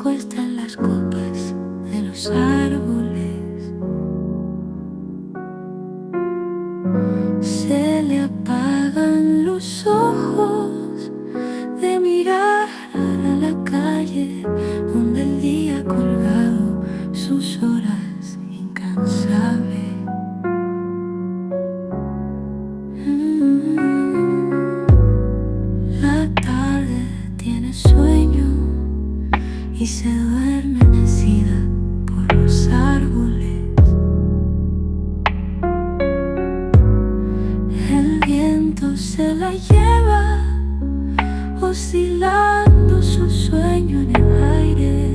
acuesta en las copas de los árboles, se le apagan los ojos de mirar a la calle donde el día ha colgado sus horas incansable. La tarde tiene sueño y se duerme mecida por los árboles. El viento se la lleva, oscilando su sueño en el aire.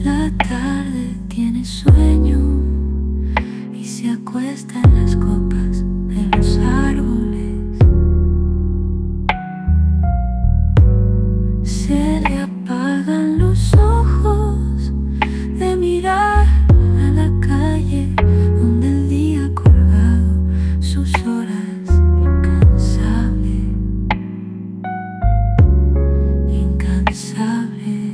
La tarde tiene sueño y se acuesta en las copas de los árboles. Se le apagan los ojos de mirar a la calle donde el día ha colgado sus horas incansable, incansable.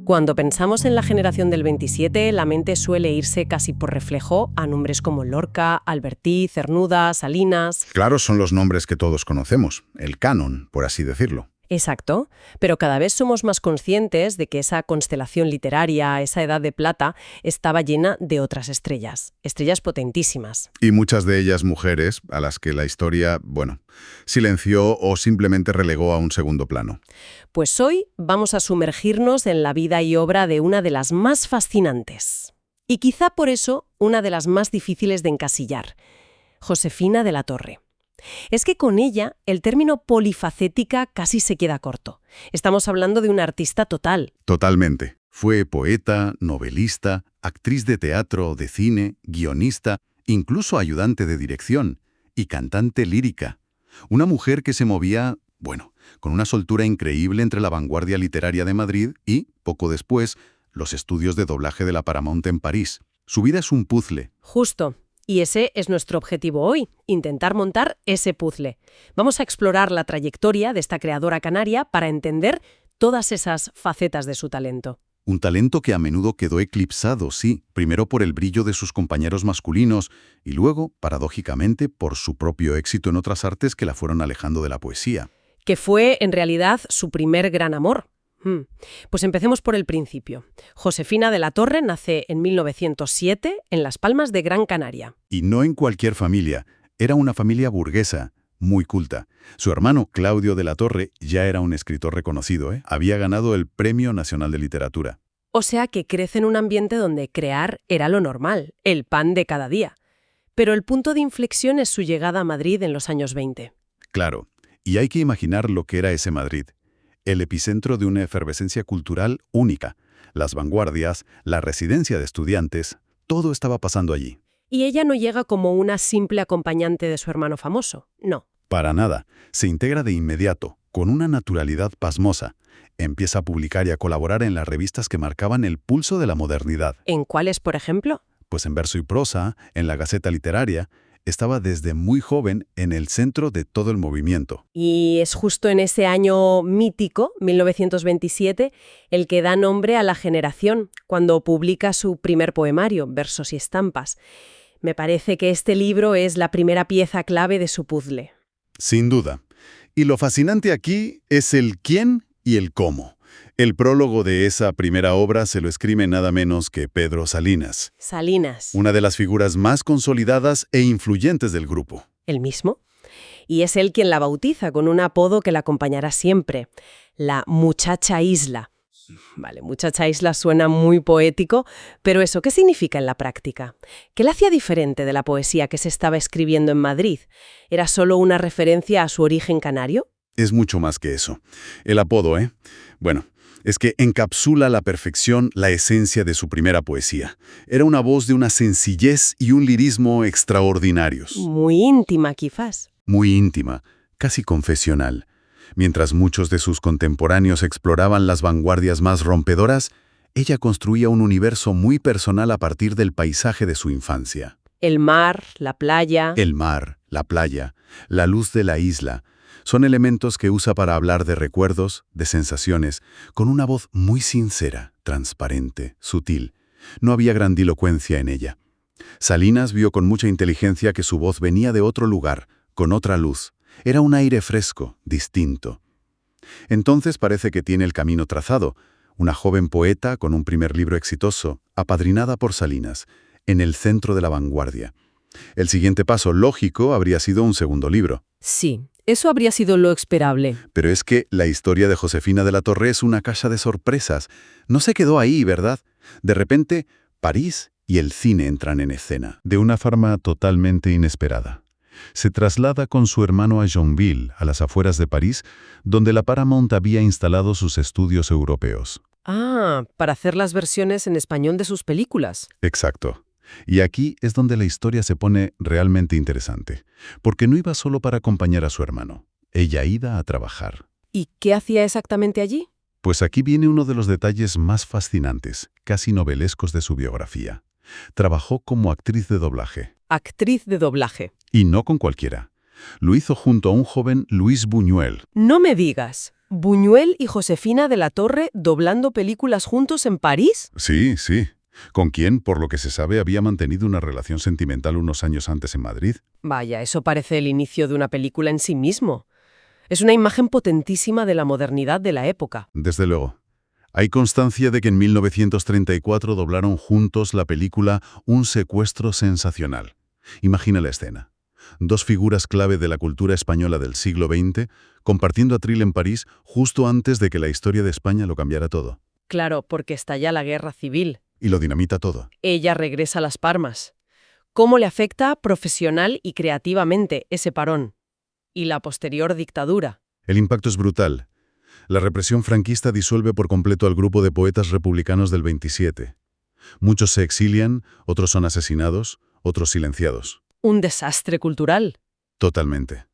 Cuando pensamos en la generación del 27, la mente suele irse casi por reflejo a nombres como Lorca, Albertí, Cernuda, Salinas. Claro, son los nombres que todos conocemos, el canon, por así decirlo. Exacto, pero cada vez somos más conscientes de que esa constelación literaria, esa edad de plata, estaba llena de otras estrellas, estrellas potentísimas. Y muchas de ellas mujeres a las que la historia, silenció o simplemente relegó a un segundo plano. Pues hoy vamos a sumergirnos en la vida y obra de una de las más fascinantes. Y quizá por eso una de las más difíciles de encasillar, Josefina de la Torre. Es que con ella el término polifacética casi se queda corto. Estamos hablando de una artista total. Totalmente. Fue poeta, novelista, actriz de teatro, de cine, guionista, incluso ayudante de dirección y cantante lírica. Una mujer que se movía, con una soltura increíble entre la vanguardia literaria de Madrid y, poco después, los estudios de doblaje de la Paramount en París. Su vida es un puzzle. Justo. Y ese es nuestro objetivo hoy, intentar montar ese puzzle. Vamos a explorar la trayectoria de esta creadora canaria para entender todas esas facetas de su talento. Un talento que a menudo quedó eclipsado, sí, primero por el brillo de sus compañeros masculinos y luego, paradójicamente, por su propio éxito en otras artes que la fueron alejando de la poesía. Que fue, en realidad, su primer gran amor. Pues empecemos por el principio. Josefina de la Torre nace en 1907 en Las Palmas de Gran Canaria. Y no en cualquier familia, era una familia burguesa, muy culta. Su hermano Claudio de la Torre ya era un escritor reconocido, había ganado el Premio Nacional de Literatura. O sea que crece en un ambiente donde crear era lo normal, el pan de cada día. Pero el punto de inflexión es su llegada a Madrid en los años 20. Claro, y hay que imaginar lo que era ese Madrid. El epicentro de una efervescencia cultural única. Las vanguardias, la residencia de estudiantes, todo estaba pasando allí. Y ella no llega como una simple acompañante de su hermano famoso, no. Para nada. Se integra de inmediato, con una naturalidad pasmosa. Empieza a publicar y a colaborar en las revistas que marcaban el pulso de la modernidad. ¿En cuáles, por ejemplo? Pues en Verso y Prosa, en la Gaceta Literaria, estaba desde muy joven en el centro de todo el movimiento. Y es justo en ese año mítico, 1927, el que da nombre a la generación, cuando publica su primer poemario, Versos y Estampas. Me parece que este libro es la primera pieza clave de su puzzle. Sin duda. Y lo fascinante aquí es el quién y el cómo. El prólogo de esa primera obra se lo escribe nada menos que Pedro Salinas, Salinas. una de las figuras más consolidadas e influyentes del grupo. ¿El mismo? Y es él quien la bautiza con un apodo que la acompañará siempre, la Muchacha Isla. Vale, Muchacha Isla suena muy poético, pero eso, ¿qué significa en la práctica? ¿Qué la hacía diferente de la poesía que se estaba escribiendo en Madrid? ¿Era solo una referencia a su origen canario? Es mucho más que eso. El apodo, Bueno, es que encapsula a la perfección la esencia de su primera poesía. Era una voz de una sencillez y un lirismo extraordinarios. Muy íntima, quizás. Muy íntima, casi confesional. Mientras muchos de sus contemporáneos exploraban las vanguardias más rompedoras, ella construía un universo muy personal a partir del paisaje de su infancia. El mar, la playa. El mar, la playa, la luz de la isla, son elementos que usa para hablar de recuerdos, de sensaciones, con una voz muy sincera, transparente, sutil. No había grandilocuencia en ella. Salinas vio con mucha inteligencia que su voz venía de otro lugar, con otra luz. Era un aire fresco, distinto. Entonces parece que tiene el camino trazado. Una joven poeta con un primer libro exitoso, apadrinada por Salinas, en el centro de la vanguardia. El siguiente paso lógico habría sido un segundo libro. Sí, eso habría sido lo esperable. Pero es que la historia de Josefina de la Torre es una caja de sorpresas. No se quedó ahí, ¿verdad? De repente, París y el cine entran en escena. De una forma totalmente inesperada. Se traslada con su hermano a Yonville, a las afueras de París, donde la Paramount había instalado sus estudios europeos. Ah, para hacer las versiones en español de sus películas. Exacto. Y aquí es donde la historia se pone realmente interesante, porque no iba solo para acompañar a su hermano. Ella iba a trabajar. ¿Y qué hacía exactamente allí? Pues aquí viene uno de los detalles más fascinantes, casi novelescos de su biografía. Trabajó como actriz de doblaje. Actriz de doblaje. Y no con cualquiera. Lo hizo junto a un joven Luis Buñuel. No me digas. ¿Buñuel y Josefina de la Torre doblando películas juntos en París? Sí, sí. Con quien, por lo que se sabe, había mantenido una relación sentimental unos años antes en Madrid. Vaya, eso parece el inicio de una película en sí mismo. Es una imagen potentísima de la modernidad de la época. Desde luego. Hay constancia de que en 1934 doblaron juntos la película Un secuestro sensacional. Imagina la escena. Dos figuras clave de la cultura española del siglo XX compartiendo atril en París justo antes de que la historia de España lo cambiara todo. Claro, porque estalla la guerra civil. Y lo dinamita todo. Ella regresa a Las Palmas. ¿Cómo le afecta profesional y creativamente ese parón? Y la posterior dictadura. El impacto es brutal. La represión franquista disuelve por completo al grupo de poetas republicanos del 27. Muchos se exilian, otros son asesinados, otros silenciados. Un desastre cultural. Totalmente.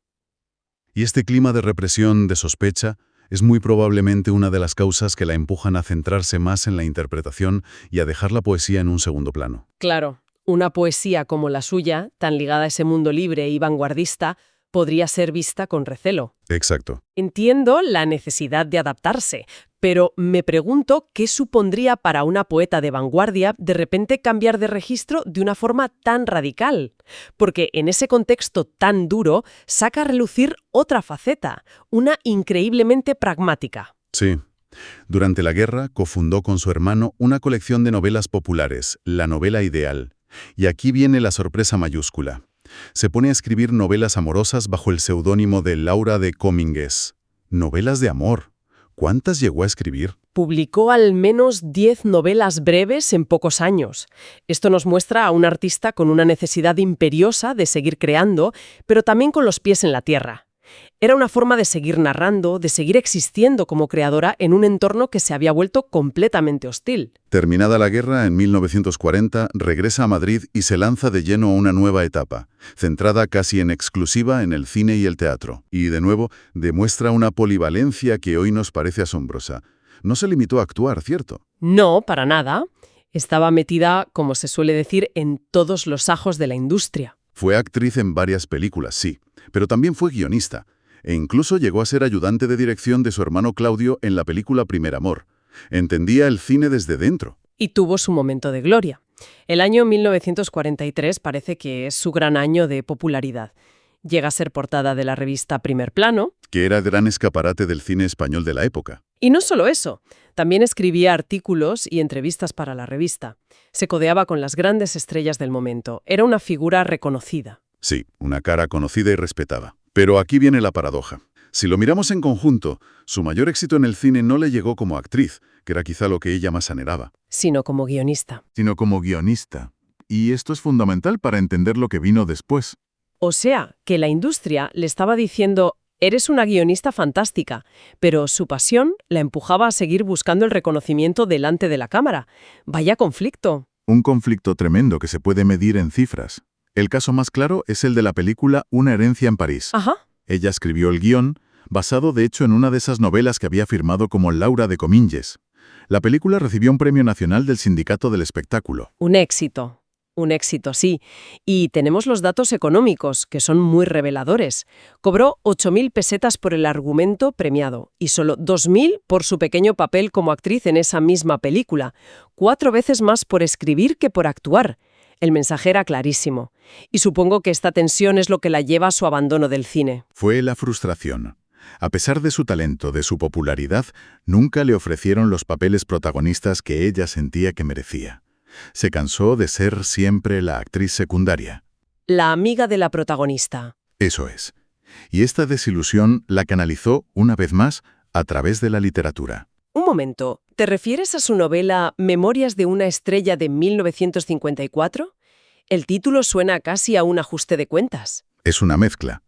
Y este clima de represión, de sospecha, es muy probablemente una de las causas que la empujan a centrarse más en la interpretación y a dejar la poesía en un segundo plano. Claro, una poesía como la suya, tan ligada a ese mundo libre y vanguardista, podría ser vista con recelo. Exacto. Entiendo la necesidad de adaptarse, pero me pregunto qué supondría para una poeta de vanguardia de repente cambiar de registro de una forma tan radical. Porque en ese contexto tan duro saca a relucir otra faceta, una increíblemente pragmática. Sí. Durante la guerra cofundó con su hermano una colección de novelas populares, La Novela Ideal. Y aquí viene la sorpresa mayúscula. Se pone a escribir novelas amorosas bajo el seudónimo de Laura de Comminges. Novelas de amor. ¿Cuántas llegó a escribir? Publicó al menos 10 novelas breves en pocos años. Esto nos muestra a un artista con una necesidad imperiosa de seguir creando, pero también con los pies en la tierra. Era una forma de seguir narrando, de seguir existiendo como creadora en un entorno que se había vuelto completamente hostil. Terminada la guerra, en 1940, regresa a Madrid y se lanza de lleno a una nueva etapa, centrada casi en exclusiva en el cine y el teatro. Y, de nuevo, demuestra una polivalencia que hoy nos parece asombrosa. No se limitó a actuar, ¿cierto? No, para nada. Estaba metida, como se suele decir, en todos los ajos de la industria. Fue actriz en varias películas, sí, pero también fue guionista. E incluso llegó a ser ayudante de dirección de su hermano Claudio en la película Primer Amor. Entendía el cine desde dentro. Y tuvo su momento de gloria. El año 1943 parece que es su gran año de popularidad. llega a ser portada de la revista Primer Plano. Que era gran escaparate del cine español de la época. Y no solo eso, también escribía artículos y entrevistas para la revista. Se codeaba con las grandes estrellas del momento. Era una figura reconocida. Sí, una cara conocida y respetada. Pero aquí viene la paradoja. Si lo miramos en conjunto, su mayor éxito en el cine no le llegó como actriz, que era quizá lo que ella más anhelaba, Sino como guionista. sino como guionista. Y esto es fundamental para entender lo que vino después. O sea, que la industria le estaba diciendo: eres una guionista fantástica, pero su pasión la empujaba a seguir buscando el reconocimiento delante de la cámara. Vaya conflicto. Un conflicto tremendo que se puede medir en cifras. El caso más claro es el de la película Una herencia en París. Ajá. Ella escribió el guión, basado de hecho en una de esas novelas que había firmado como Laura de Comminges. La película recibió un premio nacional del Sindicato del Espectáculo. Un éxito. Un éxito, sí. Y tenemos los datos económicos, que son muy reveladores. Cobró 8.000 pesetas por el argumento premiado y solo 2.000 por su pequeño papel como actriz en esa misma película. 4 veces más por escribir que por actuar. El mensaje era clarísimo. Y supongo que esta tensión es lo que la lleva a su abandono del cine. Fue la frustración. A pesar de su talento, de su popularidad, nunca le ofrecieron los papeles protagonistas que ella sentía que merecía. Se cansó de ser siempre la actriz secundaria. La amiga de la protagonista. Eso es. Y esta desilusión la canalizó, una vez más, a través de la literatura. Un momento, ¿te refieres a su novela Memorias de una estrella de 1954? El título suena casi a un ajuste de cuentas. Es una mezcla,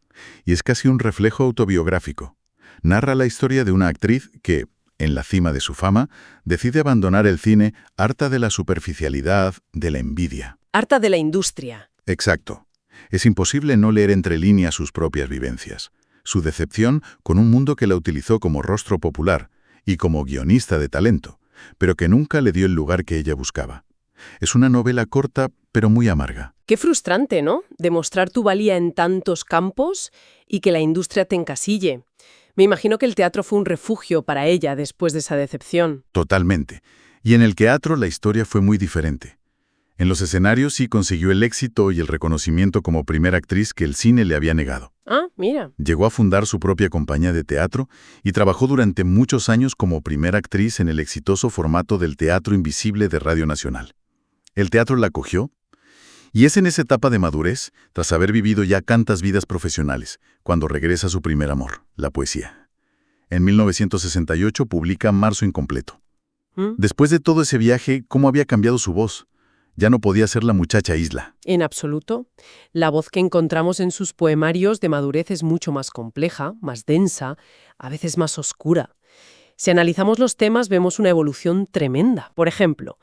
y es casi un reflejo autobiográfico. Narra la historia de una actriz que, en la cima de su fama, decide abandonar el cine harta de la superficialidad, de la envidia. Harta de la industria. Exacto. Es imposible no leer entre líneas sus propias vivencias. Su decepción con un mundo que la utilizó como rostro popular y como guionista de talento, pero que nunca le dio el lugar que ella buscaba. Es una novela corta, pero muy amarga. Qué frustrante, ¿no? Demostrar tu valía en tantos campos y que la industria te encasille. Me imagino que el teatro fue un refugio para ella después de esa decepción. Totalmente. Y en el teatro la historia fue muy diferente. En los escenarios sí consiguió el éxito y el reconocimiento como primera actriz que el cine le había negado. Ah, mira. Llegó a fundar su propia compañía de teatro y trabajó durante muchos años como primera actriz en el exitoso formato del Teatro Invisible de Radio Nacional. El teatro la acogió, y es en esa etapa de madurez, tras haber vivido ya tantas vidas profesionales, cuando regresa a su primer amor, la poesía. En 1968 publica Marzo Incompleto. Después de todo ese viaje, ¿cómo había cambiado su voz? Ya no podía ser la muchacha Isla. En absoluto. La voz que encontramos en sus poemarios de madurez es mucho más compleja, más densa, a veces más oscura. Si analizamos los temas, vemos una evolución tremenda. Por ejemplo,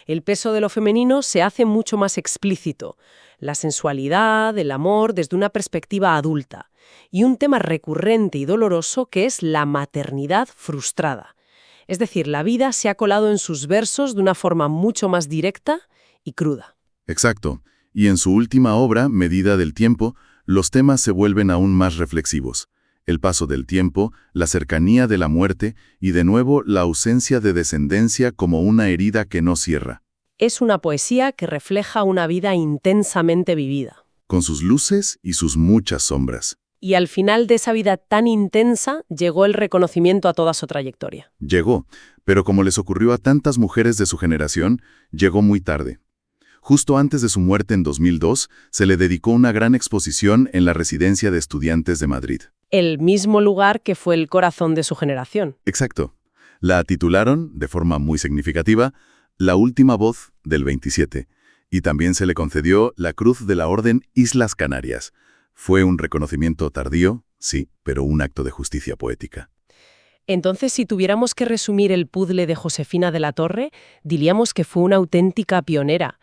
el peso de lo femenino se hace mucho más explícito. La sensualidad, el amor, desde una perspectiva adulta. Y un tema recurrente y doloroso que es la maternidad frustrada. Es decir, la vida se ha colado en sus versos de una forma mucho más directa y cruda. Exacto. Y en su última obra, Medida del tiempo, los temas se vuelven aún más reflexivos. El paso del tiempo, la cercanía de la muerte y, de nuevo, la ausencia de descendencia como una herida que no cierra. Es una poesía que refleja una vida intensamente vivida. Con sus luces y sus muchas sombras. Y al final de esa vida tan intensa llegó el reconocimiento a toda su trayectoria. Llegó, pero como les ocurrió a tantas mujeres de su generación, llegó muy tarde. Justo antes de su muerte en 2002, se le dedicó una gran exposición en la Residencia de Estudiantes de Madrid. El mismo lugar que fue el corazón de su generación. Exacto. La titularon, de forma muy significativa, La última voz del 27, y también se le concedió la Cruz de la Orden Islas Canarias. Fue un reconocimiento tardío, sí, pero un acto de justicia poética. Entonces, si tuviéramos que resumir el puzzle de Josefina de la Torre, diríamos que fue una auténtica pionera.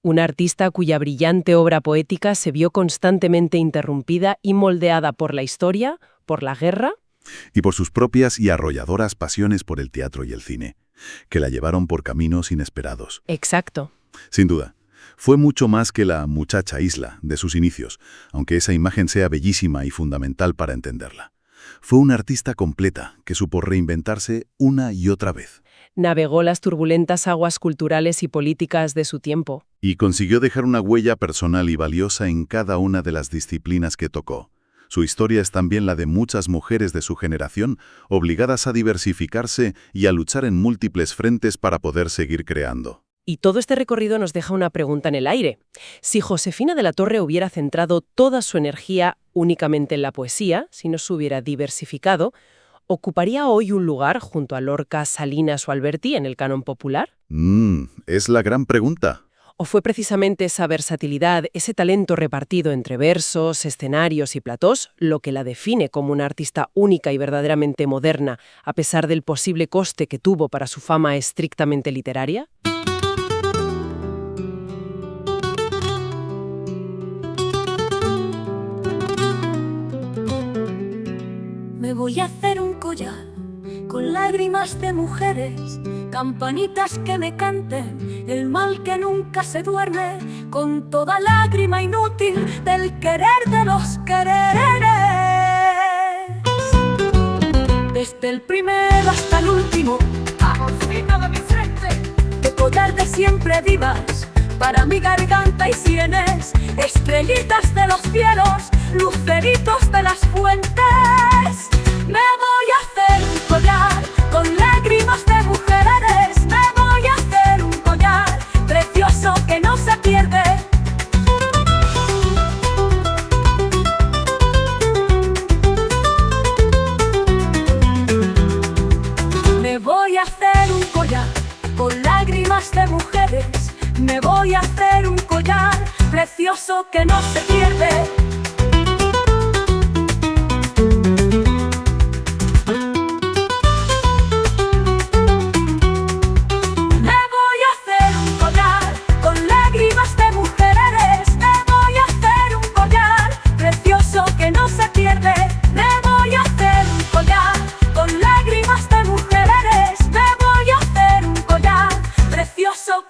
Una artista cuya brillante obra poética se vio constantemente interrumpida y moldeada por la historia, por la guerra y por sus propias y arrolladoras pasiones por el teatro y el cine, que la llevaron por caminos inesperados. Exacto. Sin duda, fue mucho más que la muchacha Isla de sus inicios, aunque esa imagen sea bellísima y fundamental para entenderla. Fue una artista completa que supo reinventarse una y otra vez. Navegó las turbulentas aguas culturales y políticas de su tiempo. Y consiguió dejar una huella personal y valiosa en cada una de las disciplinas que tocó. Su historia es también la de muchas mujeres de su generación, obligadas a diversificarse y a luchar en múltiples frentes para poder seguir creando. Y todo este recorrido nos deja una pregunta en el aire. Si Josefina de la Torre hubiera centrado toda su energía únicamente en la poesía, si no se hubiera diversificado, ¿ocuparía hoy un lugar junto a Lorca, Salinas o Alberti en el canon popular? Es la gran pregunta. ¿O fue precisamente esa versatilidad, ese talento repartido entre versos, escenarios y platós, lo que la define como una artista única y verdaderamente moderna, a pesar del posible coste que tuvo para su fama estrictamente literaria? Me voy a hacer un collar con lágrimas de mujeres, campanitas que me canten, el mal que nunca se duerme, con toda lágrima inútil del querer de los quereres. Desde el primero hasta el último, amorcito de mi frente, de collar de siempre vivas, para mi garganta y sienes, estrellitas de los cielos, luceritos de las fuentes. Me voy a hacer un collar con lágrimas de mujeres. Me voy a hacer un collar precioso que no se pierde. Me voy a hacer un collar con lágrimas de mujeres. Me voy a hacer un collar precioso que no se pierde.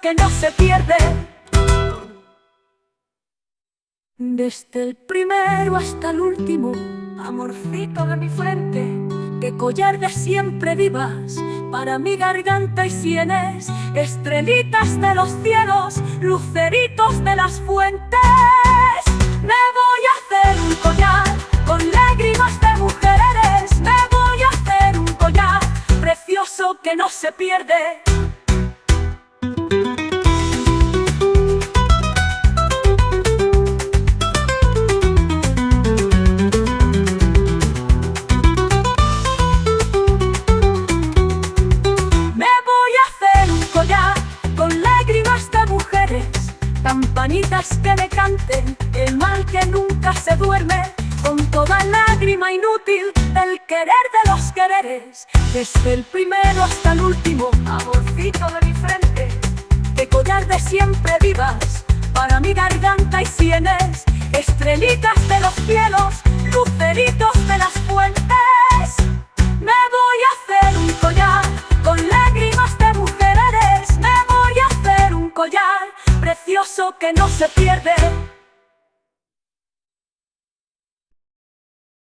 Que no se pierde. Desde el primero hasta el último, amorcito de mi frente, que collar de siempre vivas, para mi garganta y sienes, estrellitas de los cielos, luceritos de las fuentes. Me voy a hacer un collar con lágrimas de mujeres. Me voy a hacer un collar precioso que no se pierde. Campanitas que me canten, el mal que nunca se duerme, con toda lágrima inútil del querer de los quereres. Desde el primero hasta el último, amorcito de mi frente, de collar de siempre vivas, para mi garganta y sienes, estrellitas de los cielos, luceritos de las fuentes. Me voy a hacer un collar con lágrimas de mujeres. Me voy a hacer un collar precioso que no se pierde.